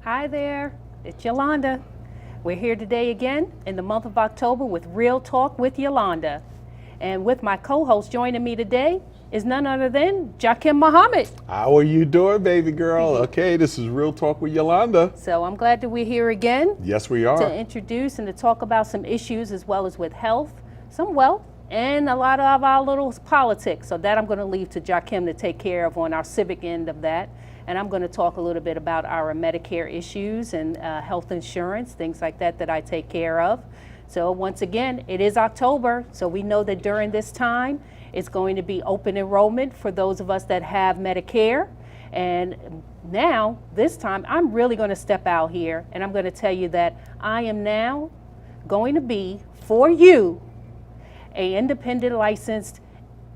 Hi there, it's Yolanda. We're here today again in the month of October with Real Talk with Yolanda. And with my co-host joining me today is none other than Jakim Muhammad. How are you doing, baby girl? Okay, this is Real Talk with Yolanda. So I'm glad that we're here again. Yes, we are. To introduce and to talk about some issues as well as with health, some wealth, and a lot of our little politics. So that I'm going to leave to Jakim to take care of on our civic end of that. And I'm going to talk a little bit about our Medicare issues and health insurance, things like that that I take care of. So once again, it is October, so we know that during this time, it's going to be open enrollment for those of us that have Medicare. And now, this time, I'm really going to step out here and I'm going to tell you that I am now going to be, for you, an independent licensed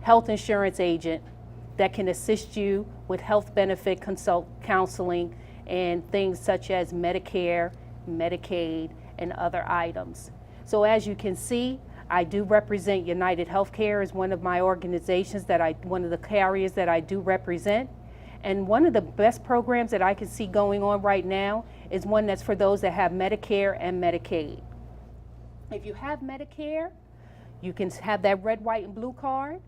health insurance agent that can assist you with health benefit counseling and things such as Medicare, Medicaid, and other items. So as you can see, I do represent United Healthcare as one of my organizations one of the carriers that I do represent. And one of the best programs that I can see going on right now is one that's for those that have Medicare and Medicaid. If you have Medicare, you can have that red, white, and blue card.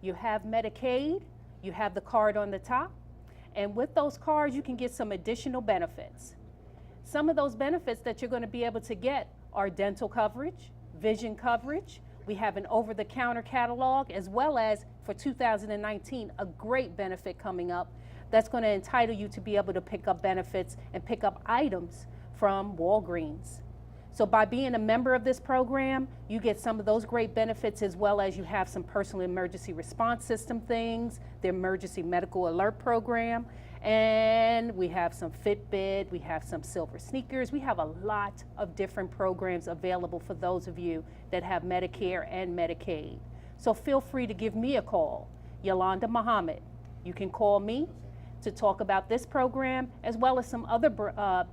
You have Medicaid, you have the card on the top. And with those cards, you can get some additional benefits. Some of those benefits that you're going to be able to get are dental coverage, vision coverage. We have an over-the-counter catalog, as well as for 2019, a great benefit coming up that's going to entitle you to be able to pick up benefits and pick up items from Walgreens. So by being a member of this program, you get some of those great benefits, as well as you have some personal emergency response system things, the emergency medical alert program, and we have some Fitbit, we have some silver sneakers. We have a lot of different programs available for those of you that have Medicare and Medicaid. So feel free to give me a call, Yolanda Muhammad. You can call me to talk about this program, as well as some other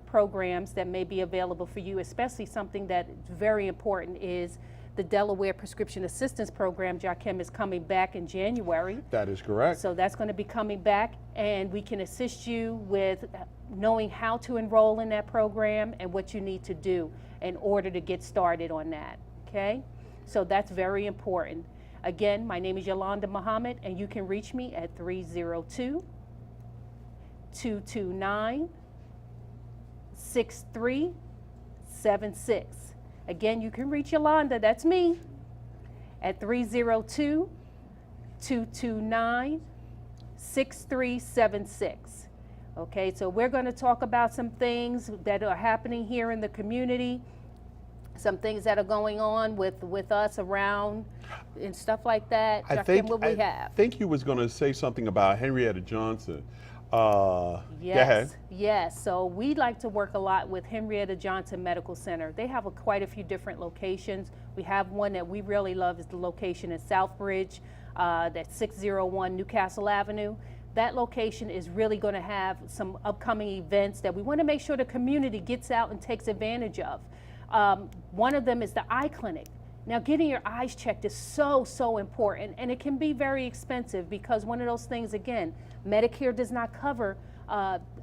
programs that may be available for you, especially something that is very important is the Delaware Prescription Assistance Program. Jakim is coming back in January. That is correct. So that's going to be coming back, and we can assist you with knowing how to enroll in that program and what you need to do in order to get started on that, okay? So that's very important. Again, my name is Yolanda Muhammad, and you can reach me at 302-229-6376. Again, you can reach Yolanda, that's me, at 302-229-6376. Okay, so we're going to talk about some things that are happening here in the community, some things that are going on with us around and stuff like that. I think you was going to say something about Henrietta Johnson. Go ahead. Yes. So we like to work a lot with Henrietta Johnson Medical Center. They have quite a few different locations. We have one that we really love is the location in Southbridge, that's 601 Newcastle Avenue. That location is really going to have some upcoming events that we want to make sure the community gets out and takes advantage of. One of them is the eye clinic. Now, getting your eyes checked is so important, and it can be very expensive because one of those things, again, Medicare does not cover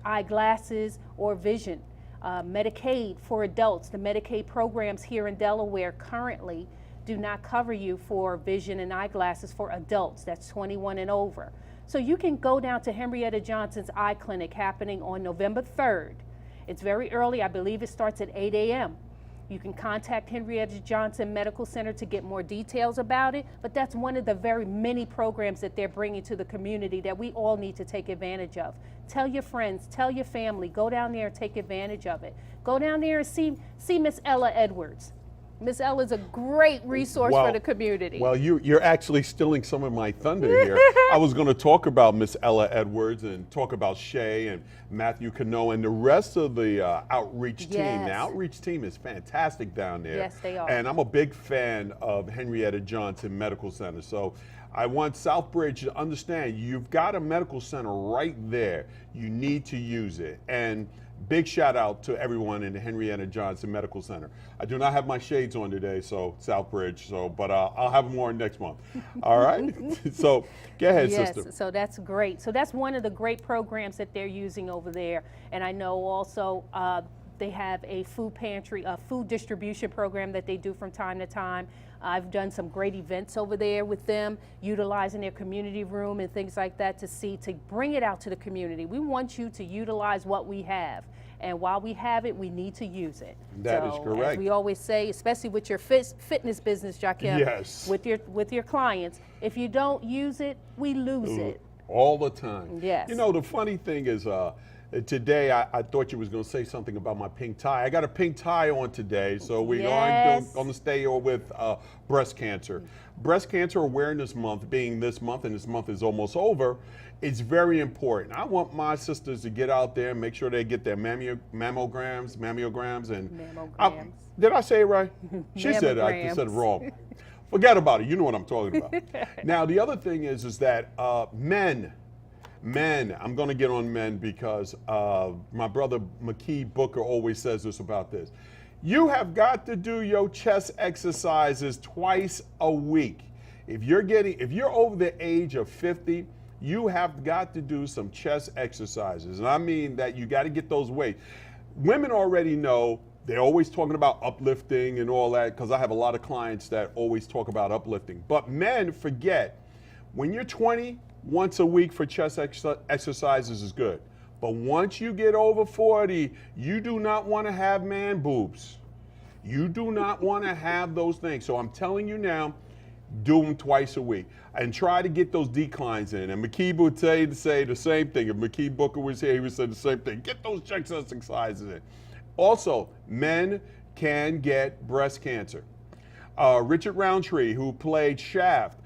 eyeglasses or vision. Medicaid for adults, the Medicaid programs here in Delaware currently do not cover you for vision and eyeglasses for adults. That's 21 and over. So you can go down to Henrietta Johnson's eye clinic happening on November 3rd. It's very early. I believe it starts at 8 a.m. You can contact Henrietta Johnson Medical Center to get more details about it, but that's one of the very many programs that they're bringing to the community that we all need to take advantage of. Tell your friends, tell your family, go down there and take advantage of it. Go down there and see Miss Ella Edwards. Miss Ella is a great resource for the community. Well, you're actually stealing some of my thunder here. I was going to talk about Miss Ella Edwards and talk about Shay and Matthew Cano and the rest of the outreach team. The outreach team is fantastic down there. Yes, they are. And I'm a big fan of Henrietta Johnson Medical Center. So I want Southbridge to understand you've got a medical center right there. You need to use it. And big shout out to everyone in the Henrietta Johnson Medical Center. I do not have my shades on today, so Southbridge, but I'll have them on next month. All right? So go ahead, sister. Yes, so that's great. So that's one of the great programs that they're using over there. And I know also they have a food pantry, a food distribution program that they do from time to time. I've done some great events over there with them, utilizing their community room and things like that to bring it out to the community. We want you to utilize what we have. And while we have it, we need to use it. That is correct. As we always say, especially with your fitness business, Jakim, yes, with your clients, if you don't use it, we lose it. All the time. Yes. You know, the funny thing is, today I thought you was going to say something about my pink tie. I got a pink tie on today, so we are going to stay with breast cancer. Breast Cancer Awareness Month being this month, and this month is almost over, it's very important. I want my sisters to get out there and make sure they get their mammograms, and did I say it right? She said it, I said it wrong. Forget about it. You know what I'm talking about. Now, the other thing is that men, I'm going to get on men because my brother McKee Booker always says this about this. You have got to do your chest exercises twice a week. If you're over the age of 50, you have got to do some chest exercises. And I mean that you got to get those weights. Women already know, they're always talking about uplifting and all that, because I have a lot of clients that always talk about uplifting. But men forget, when you're 20, once a week for chest exercises is good. But once you get over 40, you do not want to have man boobs. You do not want to have those things. So I'm telling you now, do them twice a week and try to get those declines in. And McKee would say the same thing. If McKee Booker was here, he would say the same thing. Get those chest exercises in. Also, men can get breast cancer. Richard Roundtree, who played Shaft,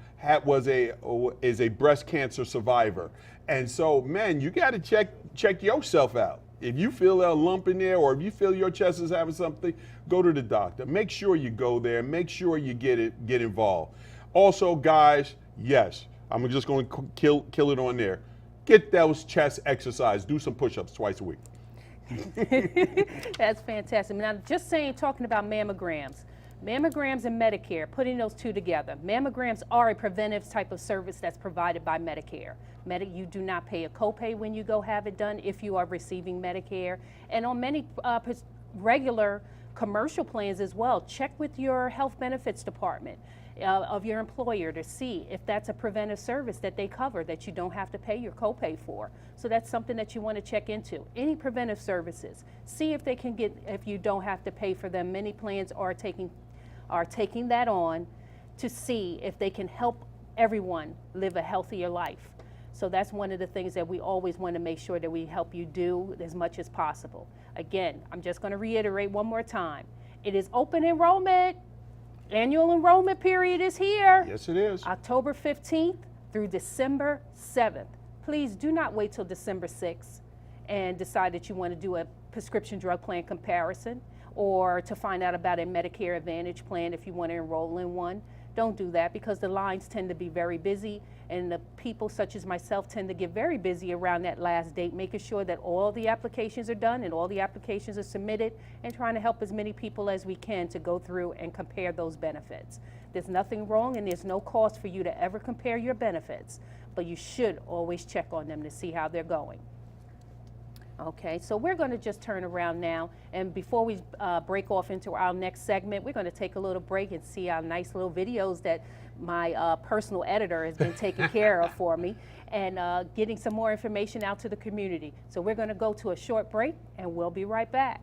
is a breast cancer survivor. And so, men, you got to check yourself out. If you feel a lump in there, or if you feel your chest is having something, go to the doctor. Make sure you go there. Make sure you get involved. Also, guys, yes, I'm just going to kill it on there. Get those chest exercises. Do some push-ups twice a week. That's fantastic. Now, talking about mammograms and Medicare, putting those two together. Mammograms are a preventive type of service that's provided by Medicare. You do not pay a copay when you go have it done if you are receiving Medicare. And on many regular commercial plans as well, check with your health benefits department of your employer to see if that's a preventive service that they cover that you don't have to pay your copay for. So that's something that you want to check into. Any preventive services, see if they can if you don't have to pay for them. Many plans are taking that on to see if they can help everyone live a healthier life. So that's one of the things that we always want to make sure that we help you do as much as possible. Again, I'm just going to reiterate one more time. It is open enrollment. Annual enrollment period is here. Yes, it is. October 15th through December 7th. please do not wait till December 6th and decide that you want to do a prescription drug plan comparison or to find out about a Medicare Advantage plan if you want to enroll in one. Don't do that because the lines tend to be very busy, and the people such as myself tend to get very busy around that last date, making sure that all the applications are done and all the applications are submitted, and trying to help as many people as we can to go through and compare those benefits. There's nothing wrong and there's no cost for you to ever compare your benefits, but you should always check on them to see how they're going. Okay, so we're going to just turn around now, and before we break off into our next segment, we're going to take a little break and see our nice little videos that my personal editor has been taking care of for me, and getting some more information out to the community. So we're going to go to a short break, and we'll be right back.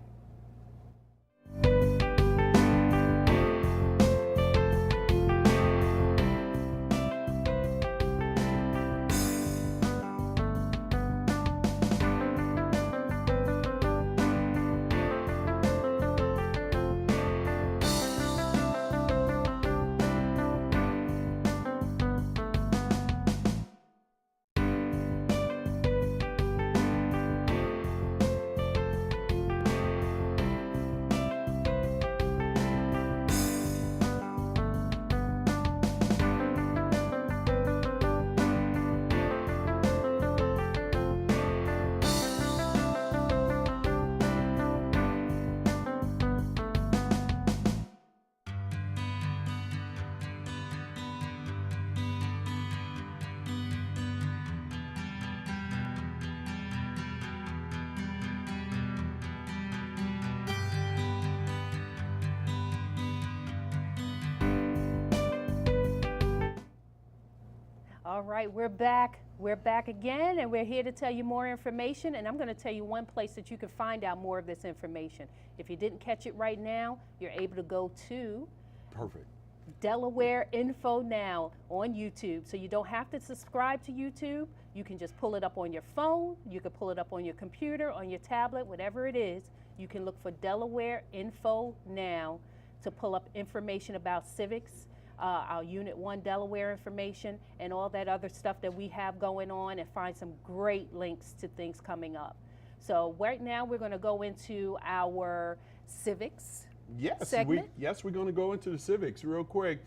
All right, we're back. We're back again, and we're here to tell you more information, and I'm going to tell you one place that you can find out more of this information. If you didn't catch it right now, you're able to go to Delaware Info Now on YouTube. So you don't have to subscribe to YouTube. You can just pull it up on your phone. You can pull it up on your computer, on your tablet, whatever it is. You can look for Delaware Info Now to pull up information about civics, our Unit 1 Delaware information, and all that other stuff that we have going on, and find some great links to things coming up. So right now we're going to go into our civics segment. We're going to go into the civics real quick.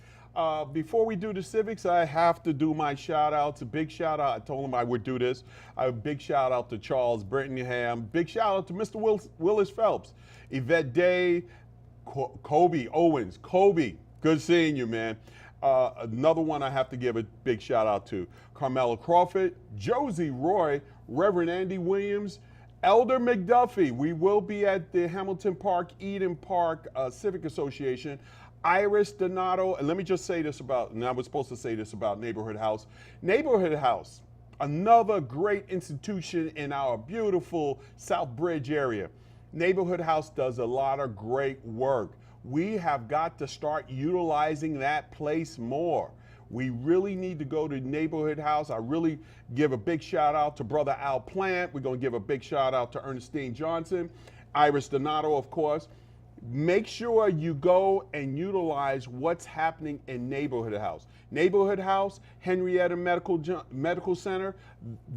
Before we do the civics, I have to do my shout outs. A big shout out. I told him I would do this. A big shout out to Charles Brittingham. Big shout out to Mr. Willis Phelps, Yvette Day, Kobe Owens. Kobe, good seeing you, man. Another one I have to give a big shout out to Carmela Crawford, Josie Roy, Reverend Andy Williams, Elder McDuffie. We will be at the Hamilton Park, Eden Park Civic Association. Iris Donato, and let me just say this about, and I was supposed to say this about Neighborhood House. Neighborhood House, another great institution in our beautiful South Bridge area. Neighborhood House does a lot of great work. We have got to start utilizing that place more. We really need to go to Neighborhood House. I really give a big shout out to Brother Al Plant. We're going to give a big shout out to Ernestine Johnson, Iris Donato, of course. Make sure you go and utilize what's happening in Neighborhood House. Neighborhood House, Henrietta Medical Center,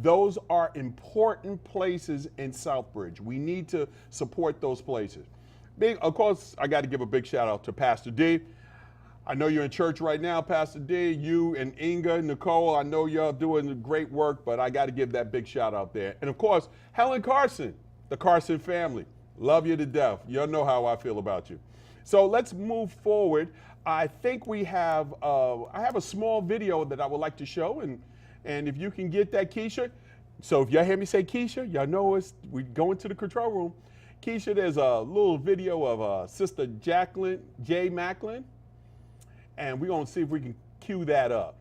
those are important places in Southbridge. We need to support those places. Of course, I got to give a big shout out to Pastor D. I know you're in church right now, Pastor D. You and Inga, Nicole, I know y'all doing great work, but I got to give that big shout out there. And of course, Helen Carson, the Carson family. Love you to death. Y'all know how I feel about you. So let's move forward. I think we have, I have a small video that I would like to show, and if you can get that, Keisha. So if y'all hear me say Keisha, y'all know we go into the control room. Keisha, there's a little video of Sister Jacqueline J. Macklin, and we're going to see if we can cue that up.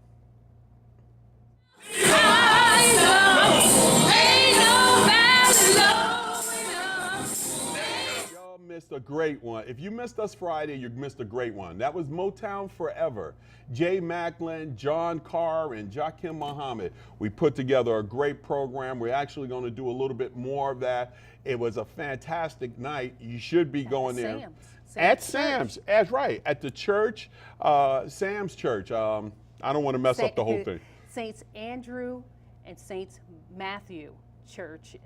Y'all missed a great one. If you missed us Friday, you missed a great one. That was Motown Forever. Jay Macklin, John Carr, and Jakim Muhammad. We put together a great program. We're actually going to do a little bit more of that. It was a fantastic night. You should be going there. At Sam's. That's right. At the church, Sam's church. I don't want to mess up the whole thing. Saints Andrew and St. Matthew Church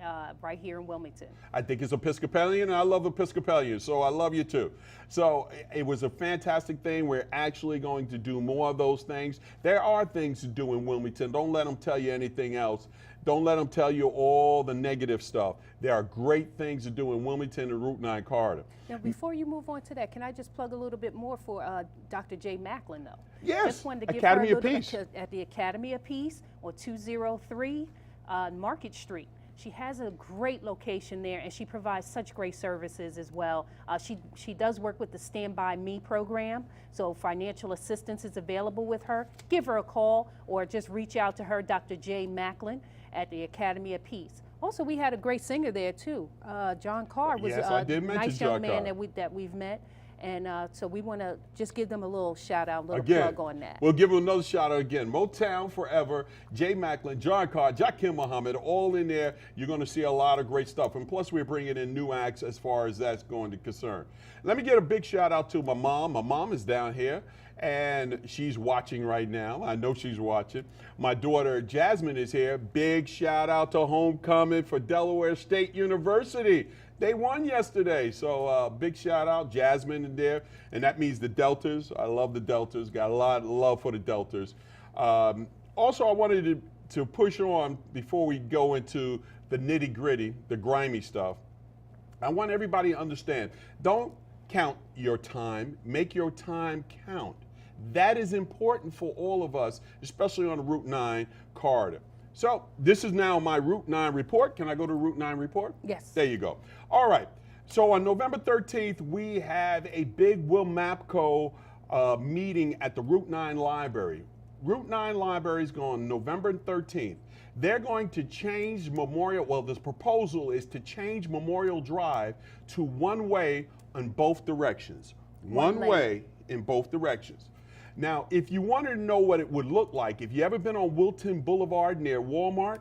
right here in Wilmington. I think it's Episcopalian, and I love Episcopalians, so I love you too. So it was a fantastic thing. We're actually going to do more of those things. There are things to do in Wilmington. Don't let them tell you anything else. Don't let them tell you all the negative stuff. There are great things to do in Wilmington and Route 9 corridor. Now, before you move on to that, can I just plug a little bit more for Dr. J. Macklin, though? Yes, just wanted to give Academy her a of little Peace. at the Academy of Peace on 203 Market Street. She has a great location there, and she provides such great services as well. She does work with the Stand By Me program, so financial assistance is available with her. Give her a call or just reach out to her, Dr. J. Macklin, at the Academy of Peace. Also, we had a great singer there too. John Carr was Yes, I a did mention nice John young man Carr. that we've met. And so we want to just give them a little shout out, a little Again, plug on that. we'll give them another shout out again. Motown Forever, Jay Macklin, John Carr, Jakim Muhammad, all in there. You're going to see a lot of great stuff. And plus, we're bringing in new acts as far as that's going to concern. Let me get a big shout out to my mom. My mom is down here, and she's watching right now. I know she's watching. My daughter Jasmine is here. Big shout out to homecoming for Delaware State University. They won yesterday, so big shout out, Jasmine in there, and that means the Deltas. I love the Deltas, got a lot of love for the Deltas. Also, I wanted to push on before we go into the nitty gritty, the grimy stuff. I want everybody to understand, don't count your time, make your time count. That is important for all of us, especially on the Route 9 corridor. So this is now my Route 9 report. Can I go to Route 9 report? Yes. There you go. All right. So on November 13th, we have a big Will Mapco meeting at the Route 9 Library. Route 9 Library is going November 13th. They're going to change Memorial, well, this proposal is to change Memorial Drive to one way in both directions. One way in both directions. Now, if you wanted to know what it would look like, if you ever been on Wilton Boulevard near Walmart,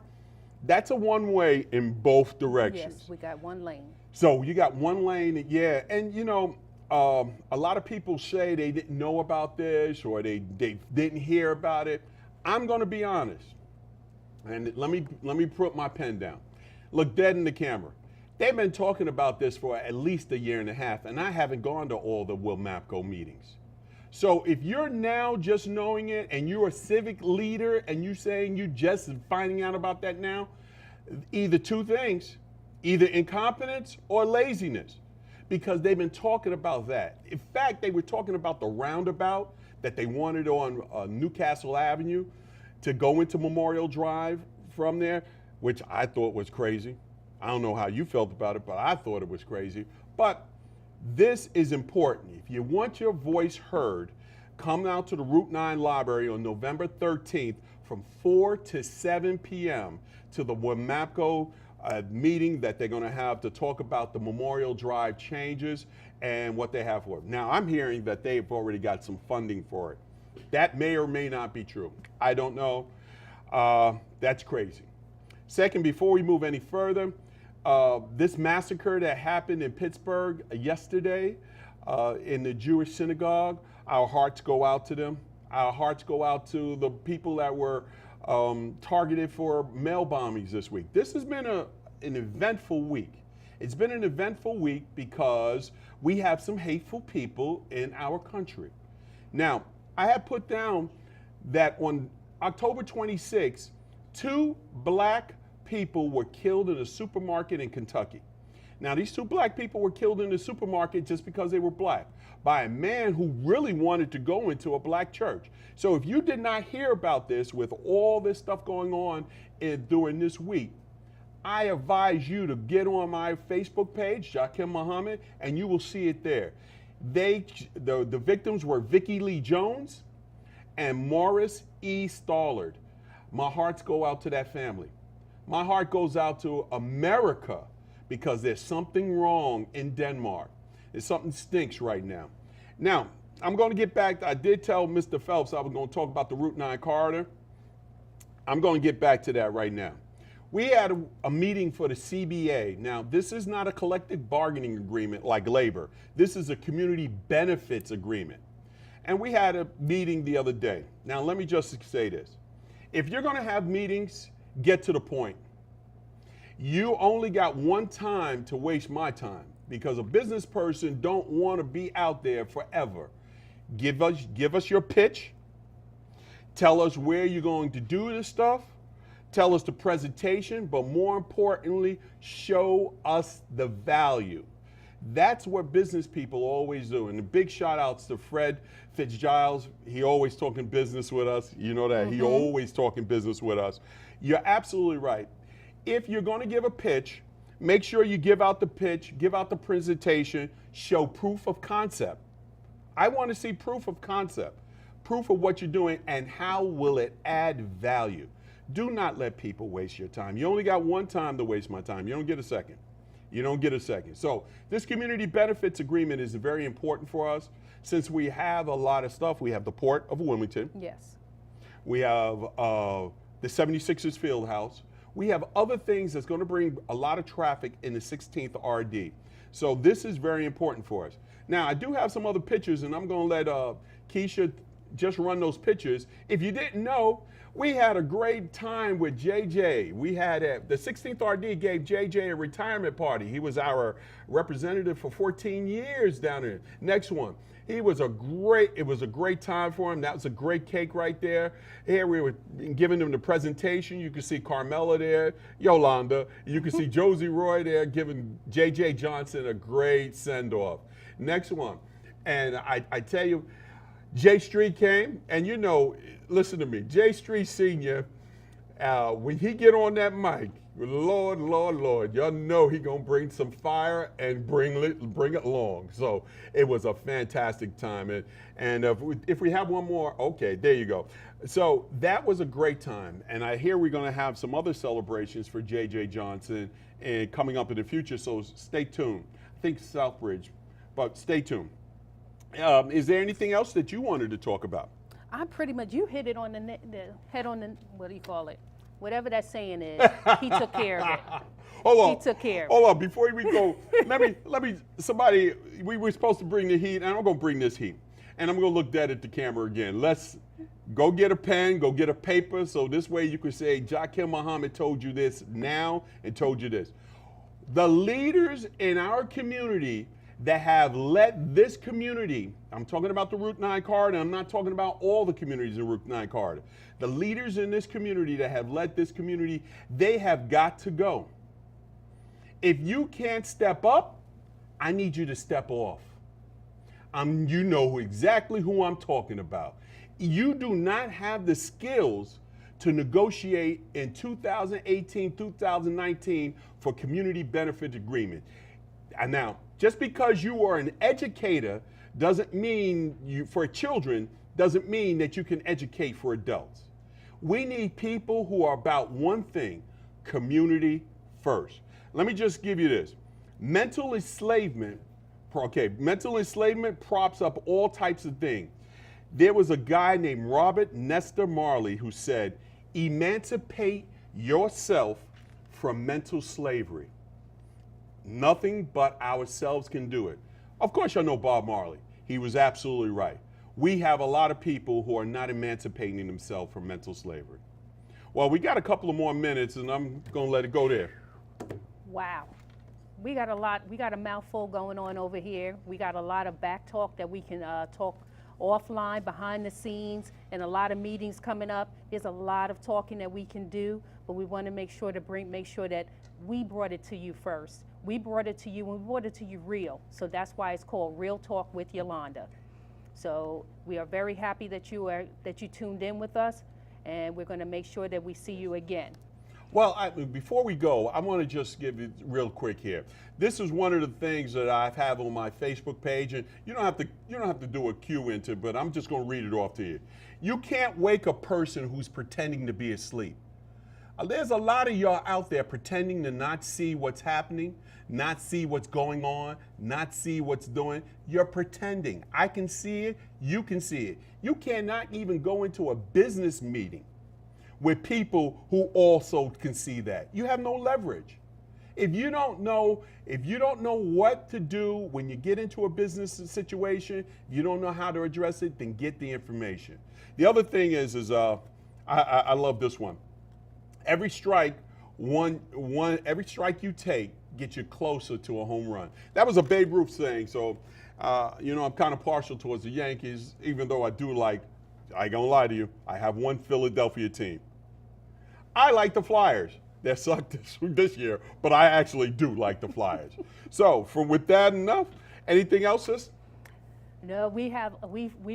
that's a one way in both directions. Yes, we got one lane. So you got one lane, yeah. And you know, a lot of people say they didn't know about this or they didn't hear about it. I'm going to be honest, and let me put my pen down. Look dead in the camera. They've been talking about this for at least a year and a half, and I haven't gone to all the Will Mapco meetings. So if you're now just knowing it and you're a civic leader and you're saying you just finding out about that now, either two things, either incompetence or laziness, because they've been talking about that. In fact, they were talking about the roundabout that they wanted on Newcastle Avenue to go into Memorial Drive from there, which I thought was crazy. I don't know how you felt about it, but I thought it was crazy. But this is important. If you want your voice heard, come out to the Route 9 Library on November 13th from 4 to 7 p.m. to the WMAPCO meeting that they're going to have to talk about the Memorial Drive changes and what they have for it. Now, I'm hearing that they've already got some funding for it. That may or may not be true. I don't know. That's crazy. Second, before we move any further, this massacre that happened in Pittsburgh yesterday in the Jewish synagogue, our hearts go out to them. Our hearts go out to the people that were targeted for mail bombings this week. This has been an eventful week. It's been an eventful week because we have some hateful people in our country. Now, I have put down that on October 26th, 2 black people were killed in a supermarket in Kentucky. Now, these 2 black people were killed in the supermarket just because they were black by a man who really wanted to go into a black church. So if you did not hear about this with all this stuff going on during this week, I advise you to get on my Facebook page, Jakim Muhammad, and you will see it there. The victims were Vicki Lee Jones and Morris E. Stallard. My hearts go out to that family. My heart goes out to America because there's something wrong in Denmark. There's something stinks right now. Now, I'm going to get back. I did tell Mr. Phelps I was going to talk about the Route 9 corridor. I'm going to get back to that right now. We had a meeting for the CBA. Now, this is not a collective bargaining agreement like labor. This is a community benefits agreement. And we had a meeting the other day. Now, let me just say this. If you're going to have meetings, get to the point. You only got one time to waste my time, because a business person don't want to be out there forever. Give us your pitch. Tell us where you're going to do this stuff. Tell us the presentation, but more importantly, show us the value. That's what business people always do. And the big shout outs to Fred Fitzgiles. He always talking business with us. You know that. He always talking business with us. You're absolutely right. If you're going to give a pitch, make sure you give out the pitch, give out the presentation, show proof of concept. I want to see proof of concept, proof of what you're doing, and how will it add value. Do not let people waste your time. You only got one time to waste my time. You don't get a second. You don't get a second. So this community benefits agreement is very important for us, since we have a lot of stuff. We have the Port of Wilmington. Yes. We have the 76ers field house. We have other things that's going to bring a lot of traffic in the 16th RD. So this is very important for us. Now, I do have some other pictures, and I'm going to let Keisha just run those pictures. If you didn't know, we had a great time with JJ. We had the 16th RD gave JJ a retirement party. He was our representative for 14 years down there. Next one. It was a great time for him. That was a great cake right there. Here we were giving him the presentation. You can see Carmela there, Yolanda. You can see Josie Roy there giving JJ Johnson a great send-off. Next one. And I tell you, Jay Street came, and you know, listen to me, Jay Street Sr., when he get on that mic, Lord, y'all know he gonna bring some fire and bring it along. So it was a fantastic time, and if we have one more, okay, there you go. So that was a great time, and I hear we're gonna have some other celebrations for JJ Johnson and coming up in the future. So stay tuned. I think Southbridge, but stay tuned. Is there anything else that you wanted to talk about? You hit it on the head on the, what do you call it? Whatever that saying is, he took care of it. Hold on. He took care of it. Hold on, before we go, somebody, we were supposed to bring the heat, and I'm gonna bring this heat. And I'm gonna look dead at the camera again. Let's go get a pen, go get a paper, so this way you can say, Jakim Muhammad told you this now and told you this. The leaders in our community that have led this community, I'm talking about the Route 9 corridor, I'm not talking about all the communities in Route 9 corridor. The leaders in this community that have led this community, they have got to go. If you can't step up, I need you to step off. You know exactly who I'm talking about. You do not have the skills to negotiate in 2018, 2019 for community benefit agreement. And now, just because you are an educator doesn't mean for children, doesn't mean that you can educate for adults. We need people who are about one thing, community first. Let me just give you this. Mental enslavement props up all types of things. There was a guy named Robert Nesta Marley who said, emancipate yourself from mental slavery. Nothing but ourselves can do it. Of course, y'all know Bob Marley. He was absolutely right. We have a lot of people who are not emancipating themselves from mental slavery. Well, we got a couple of more minutes, and I'm going to let it go there. Wow. We got a mouthful going on over here. We got a lot of back talk that we can talk offline, behind the scenes, and a lot of meetings coming up. There's a lot of talking that we can do, but we want to make sure that we brought it to you first. We brought it to you, and we brought it to you real. So that's why it's called Real Talk with Yolanda. So we are very happy that you tuned in with us, and we're going to make sure that we see you again. Well, before we go, I want to just give you real quick here. This is one of the things that I have on my Facebook page, and you don't have to do a cue into it, but I'm just going to read it off to you. You can't wake a person who's pretending to be asleep. There's a lot of y'all out there pretending to not see what's happening, not see what's going on, not see what's doing. You're pretending. I can see it. You can see it. You cannot even go into a business meeting with people who also can see that. You have no leverage. If you don't know what to do when you get into a business situation, you don't know how to address it, then get the information. The other thing is I love this one. every strike you take gets you closer to a home run. That was a Babe Ruth saying. So, I'm kind of partial towards the Yankees, even though I ain't gonna lie to you, I have one Philadelphia team. I like the Flyers. They sucked this year, but I actually do like the Flyers. So, with that enough, anything else, sis? No, we've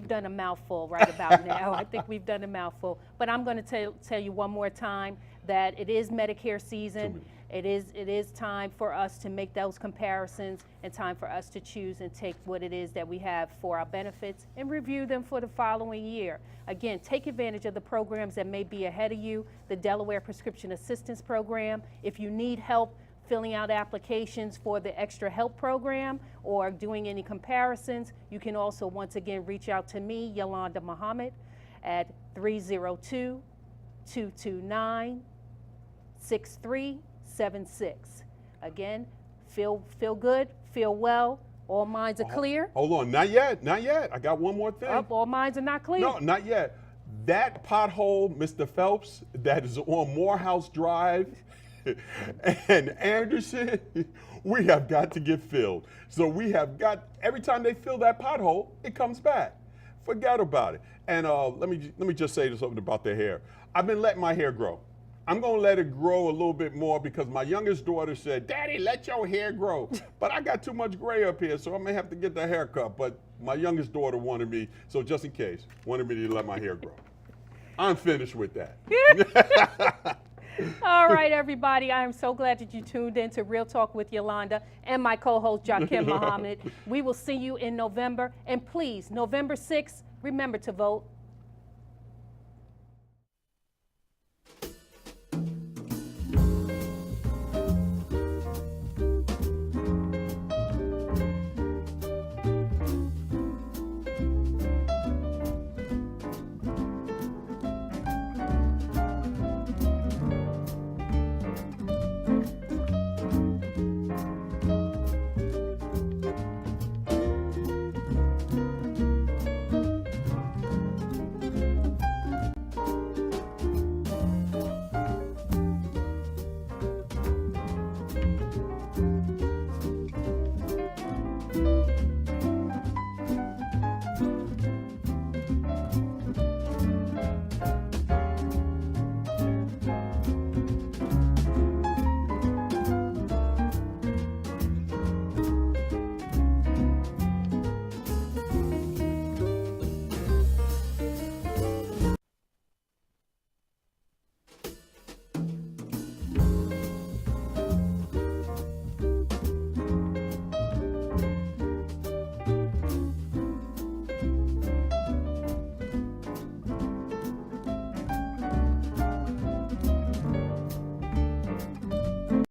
done a mouthful right about now. I think we've done a mouthful. But I'm going to tell you one more time that it is Medicare season. It is time for us to make those comparisons and time for us to choose and take what it is that we have for our benefits and review them for the following year. Again, take advantage of the programs that may be ahead of you, the Delaware Prescription Assistance Program. If you need help filling out applications for the Extra Help Program or doing any comparisons, you can also once again reach out to me, Yolanda Muhammad, at 302-229-6376. Again, feel good, feel well, all minds are clear. Hold on, not yet. I got one more thing. All minds are not clear. No, not yet. That pothole, Mr. Phelps, that is on Morehouse Drive and Anderson, we have got to get filled. So every time they fill that pothole, it comes back. Forget about it. And let me just say something about the hair. I've been letting my hair grow. I'm going to let it grow a little bit more because my youngest daughter said, "Daddy, let your hair grow." But I got too much gray up here, so I may have to get the haircut. But my youngest daughter wanted me, so just in case, wanted me to let my hair grow. I'm finished with that. All right, everybody. I am so glad that you tuned in to Real Talk with Yolanda and my co-host, Jakim Muhammad. We will see you in November. And please, November 6th, remember to vote.